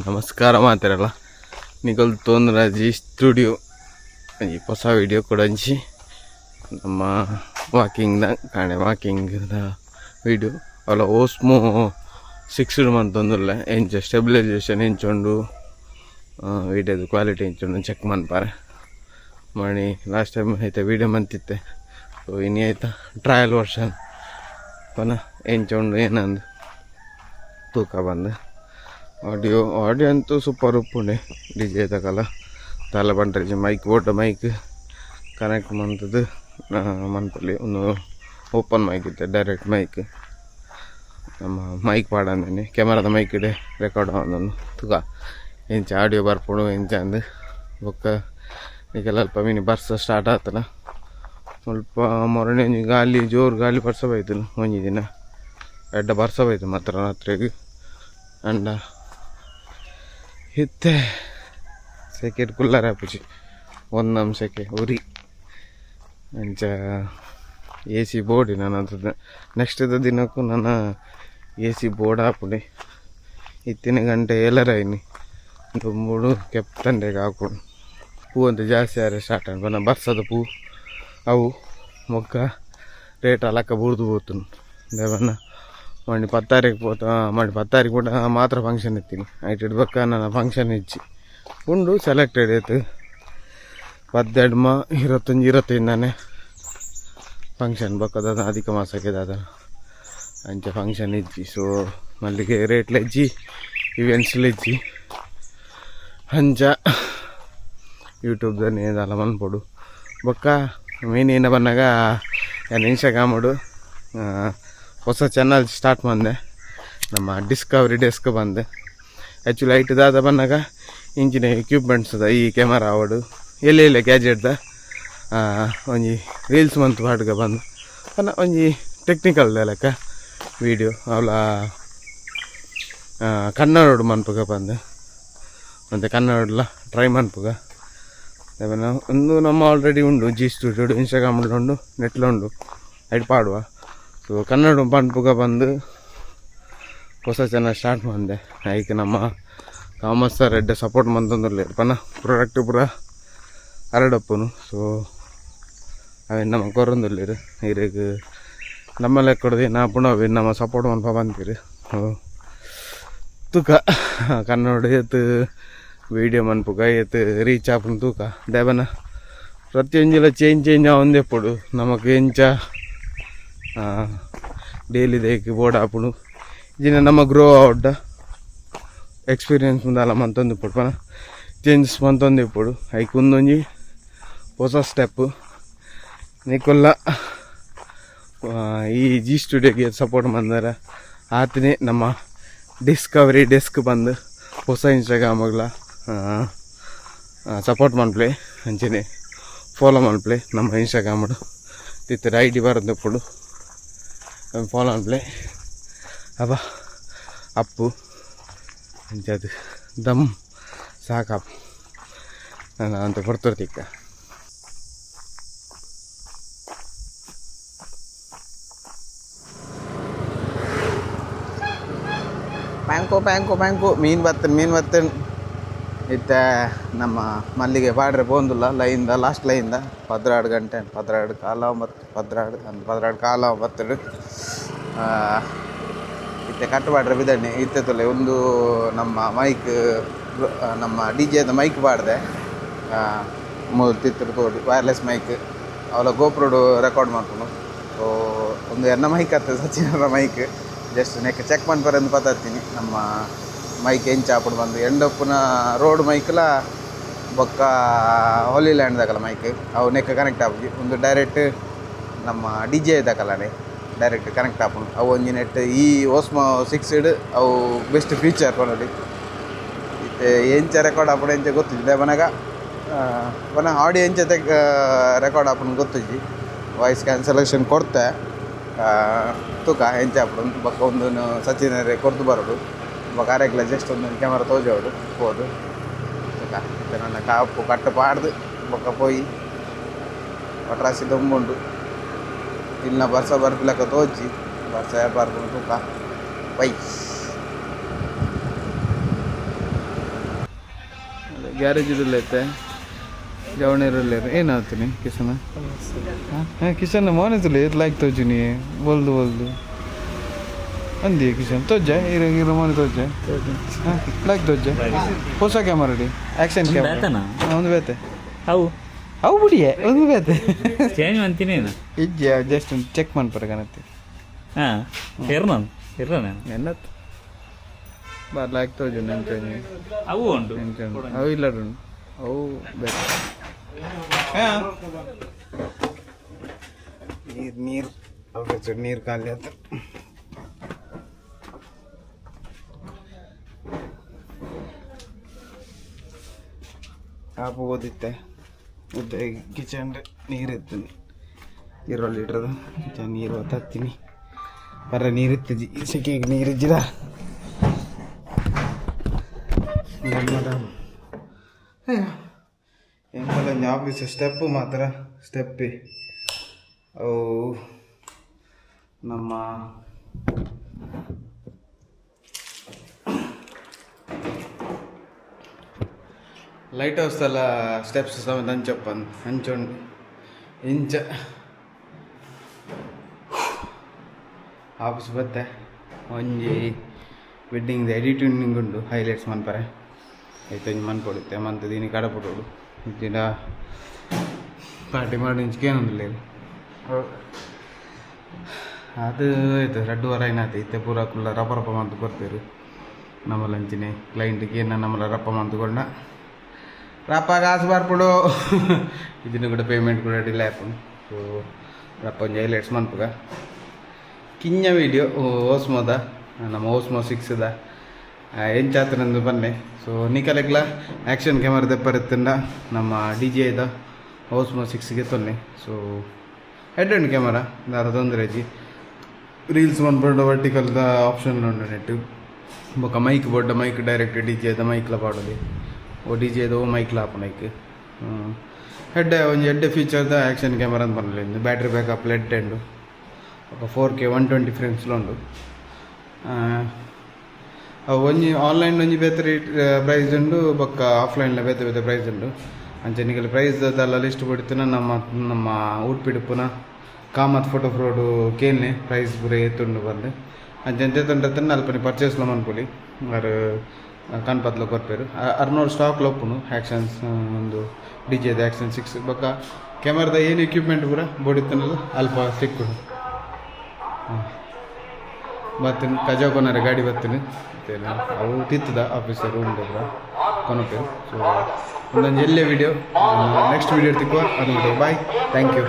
ನಮಸ್ಕಾರ ಮಾತಾರಲ್ಲ ನಿಗಲ್ ತೋಂದ್ರಾಜಿ ಸ್ಟುಡಿಯೋ ಈ ಹೊಸ ವಿಡಿಯೋ ಕೂಡ ಹಂಚಿ ನಮ್ಮ ವಾಕಿಂಗ್ದ ಕಾಣೆ ವಾಕಿಂಗ್ದ ವಿಡಿಯೋ ಅವಳ ಓಸ್ಮೋ 6 ಮಂತ್ ಒಂದಿಲ್ಲ ಎಂಚ ಸ್ಟೆಬಿಲೈಸೇಷನ್ ಹೆಂಚೊಂಡು ವಿಡಿಯೋದು ಕ್ವಾಲಿಟಿ ಹೆಂಚೊಂಡು ಚೆಕ್ ಮನ್ಪಾರೆ ಮಾಡಿ ಲಾಸ್ಟ್ ಟೈಮ್ ಆಯ್ತಾ ವಿಡಿಯೋ ಮಂತಿತ್ತೆ ಸೊ ಇನ್ನು ಆಯ್ತಾ ಟ್ರಯಲ್ ವರ್ಷನ್ ಪುನಃ ಹೆಂಚೊಂಡು ಏನಂದು ತೂಕ ಬಂದು ಆಡಿಯೋ ಅಂತೂ ಸೂಪರ್ ಉಪ್ಪುಂಡೆ ಡಿ ಜೆ ತಗಲ್ಲ ತಲೆ ಬಂಟ್ರೆ ಮೈಕ್ ಓಟ ಮೈಕ್ ಕನೆಕ್ಟ್ ಮಂತದ್ದು ಮನ್ಪಲ್ಲಿ ಒಂದು ಓಪನ್ ಮೈಕ್ ಇತ್ತು ಡೈರೆಕ್ಟ್ ಮೈಕ್ ನಮ್ಮ ಮೈಕ್ ಪಾಡಂದೇನೆ ಕ್ಯಾಮರಾದ ಮೈಕ್ ಇಡೆ ರೆಕಾರ್ಡ್ ಆದನು ತುಗ ಎಂಚ ಆಡಿಯೋ ಬರ್ಪುಡು ಎಂಚ ಅಂದು ಬೊಕ್ಕ ಈಗೆಲ್ಲ ಅಲ್ಪ ಮಿನಿ ಬರ್ಸ ಸ್ಟಾರ್ಟ್ ಆತಲ್ಲ ಸ್ವಲ್ಪ ಮೊರನೆ ಗಾಳಿ ಜೋರು ಗಾಳಿ ಬರ್ಸಬಾಯ್ತು ಒಂಜಿ ದಿನ ಎಡ್ಡ ಬರ್ಸಬಾಯ್ತು ಮಾತ್ರ ರಾತ್ರಿಗೆ ಅಂಡ ಇತ್ತೆ ಸೆಕೆಟ್ ಕುಲ್ಲರ್ ಹಾಪುಜಿ ಒಂದೊಂದು ಸೆಕೆ ಉರಿ ಅಂಚ ಎ ಸಿ ಬೋರ್ಡ್ ನನ್ನ ನೆಕ್ಸ್ಟ್ ದಿನಕ್ಕೂ ನನ್ನ ಎ ಸಿ ಬೋರ್ಡ್ ಹಾಪುಡಿ ಇತ್ತಿನ ಗಂಟೆ ಎಲ್ಲರೈನಿ ಒಂದು 3 ಕೆಪ್ತಂಡೆಗೆ ಹಾಕೊಂಡು ಹೂ ಅಂತ ಜಾಸ್ತಿ ಆದ್ರೆ ಸ್ಟಾರ್ಟ್ ಆಗ ಬರ್ಸದ ಪೂ ಅವು ಮೊಕ್ಕ ರೇಟ್ ಅಲಕ್ಕ ಬುಡ್ದು ಹೋತು ದೇವನ್ನ ಮಾಡಿ 10 ತಾರೀಕು ಹೋತ ಮಾಡಿ 10 ತಾರೀಕು ಕೂಡ ಮಾತ್ರ ಫಂಕ್ಷನ್ ಇತ್ತೀನಿ ಆಯ್ತು ಇಡ್ಬೇಕ ನನ್ನ ಫಂಕ್ಷನ್ ಇಚ್ಚಿ ಉಂಡು ಸೆಲೆಕ್ಟೆಡ್ ಆಯ್ತು 12 25 ಫಂಕ್ಷನ್ ಬಕ್ಕದ ಅಧಿಕ ಮಾಸಕ್ಕೆ ಅದ ಅಂಚೆ ಫಂಕ್ಷನ್ ಇಜ್ಜಿ ಸೊ ಮಲ್ಲಿಗೆ ರೇಟ್ಲ ಇಜ್ಜಿ ಇವೆಂಟ್ಸ್ಲ ಇಜ್ಜಿ ಅಂಚ ಯೂಟ್ಯೂಬ್ದಲ್ಲಿ ಏನೆಲ್ಲ ಮನ್ಪೊಡು ಬೊಕ್ಕ ಮೇನ್ ಏನ ಬಂದಾಗ ಏನು ಇನ್ಸ್ಟಾಗ್ರಾಮಡು ಹೊಸ ಚಾನಲ್ ಸ್ಟಾರ್ಟ್ ಮಾಡಿದೆ ನಮ್ಮ ಡಿಸ್ಕವರಿ ಡೆಸ್ಕ್ ಬಂದೆ ಆ್ಯಕ್ಚುಲಿ ಐಟದಾದ ಬಂದಾಗ ಇಂಚಿನ ಎಕ್ವಿಪ್ಮೆಂಟ್ಸ್ ಅದ ಈ ಕ್ಯಾಮರಾ ಅವಡು ಎಲ್ಲೆಲ್ಲ ಗ್ಯಾಜೆಟ್ದ ಒಂಜಿ ರೀಲ್ಸ್ ಮಂತ್ ಪಾಡ್ಗೆ ಬಂದು ಅನ್ನ ಒಂಜಿ ಟೆಕ್ನಿಕಲ್ ಲೆಕ್ಕ ವೀಡಿಯೋ ಅವಳ ಕನ್ನಡ ಮನ್ಪುಗ ಬಂದು ಮತ್ತು ಕನ್ನಡ ಟ್ರೈ ಮನ್ಪುಗ ಒಂದು ನಮ್ಮ ಆಲ್ರೆಡಿ ಉಂಡು ಜಿ ಸ್ಟುಡಿಯೋ ಇನ್ಸ್ಟಾಗ್ರಾಮಲ್ಲಿ ಉಂಡು ನೆಟ್ಲು ಉಂಡು ಐಟ್ ಪಾಡುವ ಸೊ ಕನ್ನಡ ಪಂಪುಗ ಬಂದು ಹೊಸ ಚಾನಲ್ ಸ್ಟಾರ್ಟ್ ಮಾಡಿದೆ ಐಕೆ ನಮ್ಮ ಕಾಮರ್ಸ್ ಸರ್ ಎಡ್ಡೆ ಸಪೋರ್ಟ್ ಮಂತಂದಿರಲಿ ಪನ ಪ್ರಾಡಕ್ಟ್ ಪೂರ ಹರಡಪ್ಪನು ಸೊ ಅವೇನು ನಮ್ಮ ಕೊರೊಂದಿರ್ಲಿರು ಇರಿಗೆ ನಮ್ಮ ಲೆಕ್ಕಡ್ದು ನಾ ಪುನಃ ನಮ್ಮ ಸಪೋರ್ಟ್ ಮನ್ಪ ಬಂತೀರಿ ತೂಕ ಕನ್ನಡ ಎತ್ತು ವೀಡಿಯೋ ಮನ್ಪುಗ ಎತ್ತು ರೀಚ್ ಆಪುನು ತೂಕ ದೇವನ ಪ್ರತಿಯೊಂದಿಲ್ಲ ಚೇಂಜ್ ಆವಂದೆ ಪಡು ನಮಗೆ ಎಂಚ ಡೈಲಿ ದೇಕಿ ಬೋರ್ಡ್ ಹಾಪುಡು ಇದನ್ನ ನಮ್ಮ ಗ್ರೋ ಔಟ್ ಎಕ್ಸ್ಪೀರಿಯನ್ಸ್ ಮುಂದಲ್ಲ ಮಂತೊಂದು ಪಡು ಪನ ಚೇಂಜಸ್ ಮಂತೊಂದು ಇಪ್ಪಡು ಐಕ್ ಒಂದೊಂಜಿ ಹೊಸ ಸ್ಟೆಪ್ಪು ನೀಕೊಲ್ಲ ಈ ಜಿ ಸ್ಟುಡಿಯೋಗೆ ಸಪೋರ್ಟ್ ಬಂದಾರ ಆತನೇ ನಮ್ಮ ಡಿಸ್ಕವರಿ ಡೆಸ್ಕ್ ಬಂದು ಹೊಸ ಇನ್ಸ್ಟಾಗ್ರಾಮ್ಗಳ ಸಪೋರ್ಟ್ ಮನ್ಪ್ಲೆ ಅಂಚೆನೆ ಫಾಲೋ ಮನ್ಪ್ಲೆ ನಮ್ಮ ಇನ್ಸ್ಟಾಗ್ರಾಮಡು ತಿತ್ತರ ಐ ಡಿ ಬರೋದು ಪಡು ಫಾಲೋ ಮನ್ಪ್ಲೆ ಅಬ್ಬ ಅಪ್ಪು ಅಂಚದು ದಮ್ ಸಾಕಪ್ಪ ನಾನು ಅಂತ ಕೊಡ್ತಿರ್ತಿಕ್ಕ ಬ್ಯಾಂಕು ಮೀನು ಬರ್ತೇನೆ ಇತ್ತ ನಮ್ಮ ಮಲ್ಲಿಗೆ ಪಾಡ್ರೆ ಪೋಂದುಲ್ಲ ಲೈನ್ದ ಲಾಸ್ಟ್ ಲೈನ್ದ 12 ಗಂಟೆ 12 ಕಾಲ 12 ಕಾಲ 9 ಇತ್ತೆ ಕಟ್ಟು ಪಾಡ್ರೆ ಬಿದಣ್ಣೆ ಇತ್ತೆ ತೊಲೆ ಒಂದು ನಮ್ಮ ಮೈಕ್ ನಮ್ಮ ಡಿ ಜೆದ ಮೈಕ್ ಪಾಡ್ದೆ ತಿತ್ತರು ತೋಡಿ ವೈರ್ಲೆಸ್ ಮೈಕ್ ಅವಳ ಗೋಪ್ರೋಡು ರೆಕಾರ್ಡ್ ಮಾಡ್ಕೊಂಡು ಸೊ ಒಂದು ಎನ್ನ ಮೈಕ್ ಆಗ್ತದೆ ಸಚಿನರ ಮೈಕ್ ಜಸ್ಟ್ ನೆಕ್ ಚೆಕ್ ಮಾಡ್ಬಾರೆ ಅಂತ ಪತ್ತಾತೀನಿ ನಮ್ಮ ಮೈಕ್ ಎಂಚ ಹಾಪುಡು ಬಂದು ಎಂಡಪ್ಪನ ರೋಡ್ ಮೈಕ್ಲ ಬೊಕ್ಕ ಹೋಲಿ ಲ್ಯಾಂಡ್ದಾಗಲ್ಲ ಮೈಕ್ ಅವು ನೆಕ್ ಕನೆಕ್ಟ್ ಆಗಿ ಒಂದು ಡೈರೆಕ್ಟ್ ನಮ್ಮ ಡಿ ಜೆ ಇದ್ದಾಕಲ್ಲೇ ಡೈರೆಕ್ಟ್ ಕನೆಕ್ಟ್ ಆಪುಂಡು ಅವು ಒಂಜಿ ನೆಟ್ ಈ ಓಸ್ಮೋ 6 ಅವು ಬೆಸ್ಟ್ ಫೀಚರ್ ಕೊನೊಲಿ ಇತ್ತೆ ಎಂಚ ರೆಕಾರ್ಡ್ ಆಪುಡು ಎಂಚ ಗೊತ್ತಿದ್ದೆ ಮನಗ ಪುನಃ ಆಡಿಯೋ ಎಂಚ ರೆಕಾರ್ಡ್ ಆಪುಂಡು ಗೊತ್ತಿಜ್ಜಿ ವಾಯ್ಸ್ ಕ್ಯಾನ್ಸಲೇಷನ್ ಕೊಡ್ತೆ ತೂಕ ಎಂಚ ಆಪುಡು ಬೊಕ್ಕ ಒಂದು ಸಚಿನರೆ ಕೊರ್ದು ಬರೋದು ಬೊಕ್ಕ ಅರೆಗ್ಲ ಜಸ್ಟ್ ಒಂದು ಕ್ಯಾಮರಾ ತೋಜೋಡು ಹೋದು ತೂಕ ನನ್ನ ಕಾಪು ಕಟ್ಟು ಪಾಡ್ದು ಬೊಕ್ಕ ಪೋಯಿ ಒಟ್ರಾಸಿ ದೊಂಬುಂಡು ಇಲ್ಲಿನ ಬರ್ಸ ಬರ್ಪಿಲಕ್ಕ ತೋಜಿ ಬರ್ಸ ಬರ್ಕೊಂಡು ತೂಕ ಬೈ ಗ್ಯಾರೇಜ್ ಇರಲ್ಲೈತೆ ಜವಣೀರಲ್ಲಿ ಏನಾಗ್ತೀನಿ ಕಿಶನ ಹಾಂ ಕಿಶನ್ ಮೌನ ತುಲೆ ಲೈಕ್ ತೋಜುನಿ ಬಲ್ದು ಬಲ್ದು ಅಂದಿ ಕಿಶನ್ ತೋಜೆ ಇರೋ ಮನೆ ತೋಜೆ ಹಾಂ ಲೈಕ್ ತೋಜೆ ಹೊಸ ಕ್ಯಾಮರಾ ಆ್ಯಕ್ಷನ್ ಕ್ಯಾಮರಾ ಒಂದು ಬೇತೆ ಅವು ಅವು ಬಿಡಿಯೇ ಒಂದು ಬೇತೆ ಚೇಂಜ್ ಅಂತೀನಿ ಇಜ್ಜೆ ಜಸ್ಟ್ ಚೆಕ್ ಮಾಡ್ಪರ ಕಾಣತ್ತೆ ಹಾಂ ಇರ್ರ ಎನ್ನತ್ತು ಬಾರ್ ಲೈಕ್ ತೋಜು ನೆನ್ಚೋನಿ ಅವು ಉಂಟು ಅವು ಇಲ್ಲ ಅವು ಬೇಕು ನೀರು ನೀರು ಖಾಲಿ ಆಯ್ತು ಆಪ ಓದಿತ್ತೆ ಉದ್ದ ಕಿಚನ್ ನೀರು ಇರ್ತೀನಿ ಈರುಳ್ಳಿ ಇಡ್ರದು ಕಿಚನ್ ನೀರು ಒತ್ತಾಗ್ತೀನಿ ಬರ ನೀರು ಇತ್ತಿದ್ದಿ ಸೆಕೆಗೆ ನೀರು ಇದ್ದಿದ ಎಂಬಲ್ಲ ಆಫೀಸ್ ಸ್ಟೆಪ್ಪು ಮಾತ್ರ ಸ್ಟೆಪ್ಪಿ ಅವು ನಮ್ಮ ಲೈಟ್ ಹೌಸ್ ಎಲ್ಲ ಸ್ಟೆಪ್ಸ್ ಸಮೇತ ಹಂಚೊಂಡು ಇಂಚ ಆಫೀಸ್ ಬತ್ತೆ ಒಂಜಿ ವೆಡ್ಡಿಂಗ್ದು ಎಡಿಟಿಂಗ್ ಉಂಡು ಹೈಲೈಟ್ಸ್ ಮನ್ಪರೆ ಆಯ್ತು ಒಂಜಿ ಮನ್ಕೊಡುತ್ತೆ ಮಂತ್ ದೀನಿ ಕಡಪುಟೋಡು ಇದ್ದಿನ ಪಾರ್ಟಿ ಮಾಡಿ ಇಂಚಿಗೇನೊಂದಿಲ್ಲ ಅದು ಆಯ್ತು 2 ಏನಾಯ್ತು ಇತ್ತೆ ಪೂರ ಕುಲ್ಲ ರಪ್ಪ ಮಂತು ಕೊಡ್ತೀರಿ ನಮ್ಮಲ್ಲಿ ಅಂಚಿನಿ ಕ್ಲೈಂಟಿಗೆ ಏನು ನಮ್ಮಲ್ಲ ರಪ್ಪ ಮಂತುಕೊಂಡ ರಪ್ಪ ಕಾಸು ಬರ್ಬಿಡು ಇದನ್ನು ಕೂಡ ಪೇಮೆಂಟ್ ಕೂಡ ಡಿಲೇ ಆಯ್ತು ಸೊ ರಪ್ಪ ಒಂಜಿ ಹೈಲೈಟ್ಸ್ ಮನ್ಪುಗ ಕಿಂಜ ವೀಡಿಯೋ ಓಸ್ಮೋದ ನಮ್ಮ ಓಸ್ಮೋ 6ದ ಎಂಚಾತನಂದು ಬನ್ನೆ ಸೊ ನಿಕಲೆಗ್ಲ ಆ್ಯಕ್ಷನ್ ಕ್ಯಾಮರಾ ತೆಪ್ಪರುತ್ತಿಂದ ನಮ್ಮ ಡಿ ಜೆ ಇದ ಓಸ್ಮೋ 6ಗೆ ತೊನ್ನೆ ಸೊ ಹೆಡ್ ಆ್ಯಂಡ್ ಕ್ಯಾಮರಾ ದಾರ ತೊಂದರೆಜಿ ರೀಲ್ಸ್ ಮನ್ಪಂಡು ವರ್ಟಿಕಲ್ದ ಆಪ್ಷನ್ ಉಂಡು ನೆಟ್ಟು ಬೊಕ್ಕ ಮೈಕ್ ಬೋಡ್ಡ ಮೈಕ್ ಡೈರೆಕ್ಟ್ ಡಿ ಜೆದ ಮೈಕ್ಲ ಪಾಡೋದು ಓ ಡಿ ಜೆದ ಓ ಮೈಕ್ಲ ಆಪನೈಕ್ ಹೆಡ್ ಒಂಜಿ ಎಡ್ಡೆ ಫೀಚರ್ದ ಆ್ಯಕ್ಷನ್ ಕ್ಯಾಮರಾ ಅಂತ ಬರಲಿಂದು ಬ್ಯಾಟ್ರಿ ಬ್ಯಾಕಪ್ ಲೆಡ್ ಎಂಡು ఒక 4K 120 ಫ್ರೇಮ್ಸ್లో ಉಂಡು ಒಂಜಿ ಆನ್ಲೈನ್ ಒಂಜಿ ಬೇತೆ ಪ್ರೈಸ್ ಉಂಡು ಬೊಕ್ಕ ಆಫ್ಲೈನ್ಲ ಬೇತೆ ಬೇತೆ ಪ್ರೈಸ್ ಉಂಡು ಅಂಚೆ ನಿಗಲು ಪ್ರೈಸ್ ದಲ್ಲ ಲಿಸ್ಟ್ ಕೊಡ್ತಿನ ನಮ್ಮ ಉಡುಪಿಡುಪುನ ಕಾಮತ್ ಫೋಟೋ ಫ್ರೋಡು ಕೇನೆ ಪ್ರೈಸ್ ಪೂರ ಏತುಂಡು ಬಂದು ಅಂಚೆ ಎಂತ ತಂಡತನ ಅಲ್ಪನಿ ಪರ್ಚೇಸ್ಲ ಮನ್ಪೊಲಿ ಅರು ಕನ್ಪತ್ಲ ಕೊರ್ಪೇರು 600 ಸ್ಟಾಕ್ಲ ಒಪ್ಪುನು ಆ್ಯಕ್ಷನ್ಸ್ ಒಂದು ಡಿ ಜೆದ ಆ್ಯಕ್ಷನ್ 6 ಬೊಕ್ಕ ಕ್ಯಾಮರಾದ ಏನು ಎಕ್ವಿಪ್ಮೆಂಟ್ ಪೂರ ಬೋಡಿತ್ತನಲ್ಲ ಅಲ್ಪ ಸಿಕ್ಕುಡು ಬರ್ತೀನಿ ಕಜಾ ಕೊನಾರೆ ಗಾಡಿ ಬರ್ತೀನಿ ಮತ್ತೇನು ಅವು ತಿತ್ತದ ಆಫೀಸರು ಉಂಟು ಕೊನಪೇರು ಸೊ ಒಂದೊಂದು ಎಲ್ಲೇ ವಿಡಿಯೋ ನೆಕ್ಸ್ಟ್ ವಿಡಿಯೋ ತಿಕ್ಕುವ ಅದು ಬಾಯ್ ಥ್ಯಾಂಕ್ ಯು